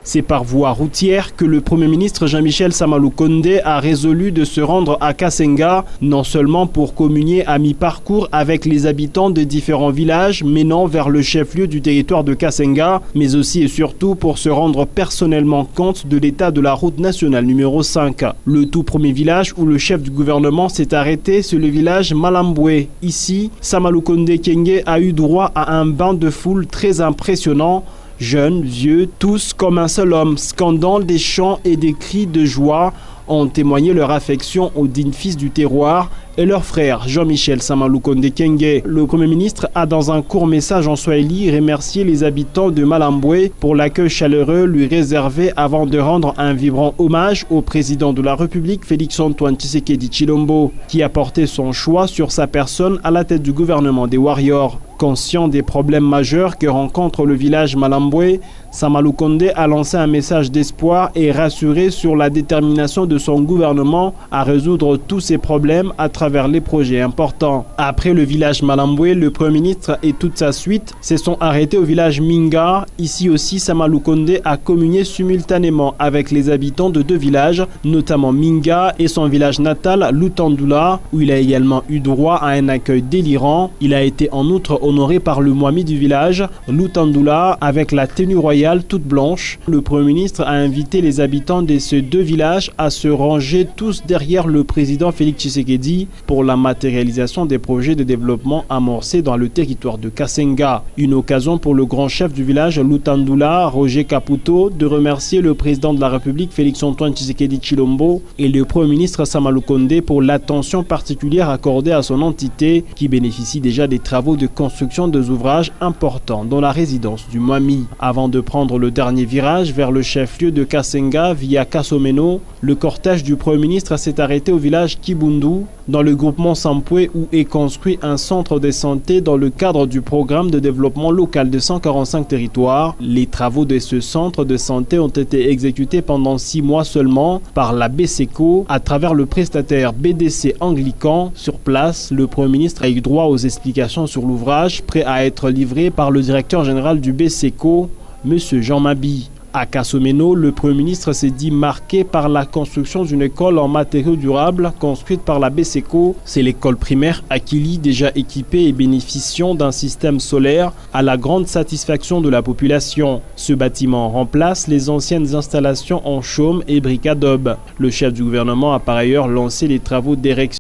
C'est par voie routière que le Premier ministre Jean-Michel Sama Lukonde a résolu de se rendre à Kasenga, non seulement pour communier à mi-parcours avec les habitants de différents villages menant vers le chef-lieu du territoire de Kasenga, mais aussi et surtout pour se rendre personnellement compte de l'état de la route nationale numéro 5. Le tout premier village où le chef du gouvernement s'est arrêté, c'est le village Malambwe. Ici, Sama Lukonde Kyenge a eu droit à un bain de foule très impressionnant. Jeunes, vieux, tous comme un seul homme, scandant des chants et des cris de joie, ont témoigné leur affection aux dignes fils du terroir et leur frère Jean-Michel Sama Lukonde Kyenge. Le Premier ministre a dans un court message en swahili remercié les habitants de Malambwe pour l'accueil chaleureux lui réservé avant de rendre un vibrant hommage au président de la République Félix-Antoine Tshisekedi Tshilombo, qui a porté son choix sur sa personne à la tête du gouvernement des Warriors. Conscient des problèmes majeurs que rencontre le village Malambwe, Sama Lukonde a lancé un message d'espoir et rassuré sur la détermination de son gouvernement à résoudre tous ces problèmes à travers les projets importants. Après le village Malambwe, le Premier ministre et toute sa suite se sont arrêtés au village Minga. Ici aussi, Sama Lukonde a communié simultanément avec les habitants de deux villages, notamment Minga et son village natal Lutandula, où il a également eu droit à un accueil délirant. Il a été en outre honoré par le Mwami du village, Lutandula, avec la tenue royale toute blanche. Le Premier ministre a invité les habitants de ces deux villages à se ranger tous derrière le président Félix Tshisekedi pour la matérialisation des projets de développement amorcés dans le territoire de Kasenga. Une occasion pour le grand chef du village Lutandula, Roger Caputo, de remercier le président de la République Félix-Antoine Tshisekedi Tshilombo et le Premier ministre Sama Lukonde pour l'attention particulière accordée à son entité qui bénéficie déjà des travaux de construction des ouvrages importants dans la résidence du Mwami. Avant de prendre le dernier virage vers le chef-lieu de Kasenga via Kasomeno, le cortège du Premier ministre s'est arrêté au village Kibundu, dans le groupement Sampwe, où est construit un centre de santé dans le cadre du programme de développement local de 145 territoires. Les travaux de ce centre de santé ont été exécutés pendant 6 mois seulement par la BCECO à travers le prestataire BDC Anglican. Sur place, le Premier ministre a eu droit aux explications sur l'ouvrage prêt à être livré par le directeur général du BCECO, M. Jean Mabi. À Kasomeno, le Premier ministre s'est dit marqué par la construction d'une école en matériaux durables construite par la BCECO. C'est l'école primaire Akili, déjà équipée et bénéficiant d'un système solaire à la grande satisfaction de la population. Ce bâtiment remplace les anciennes installations en chaume et briques adobe. Le chef du gouvernement a par ailleurs lancé les travaux d'érection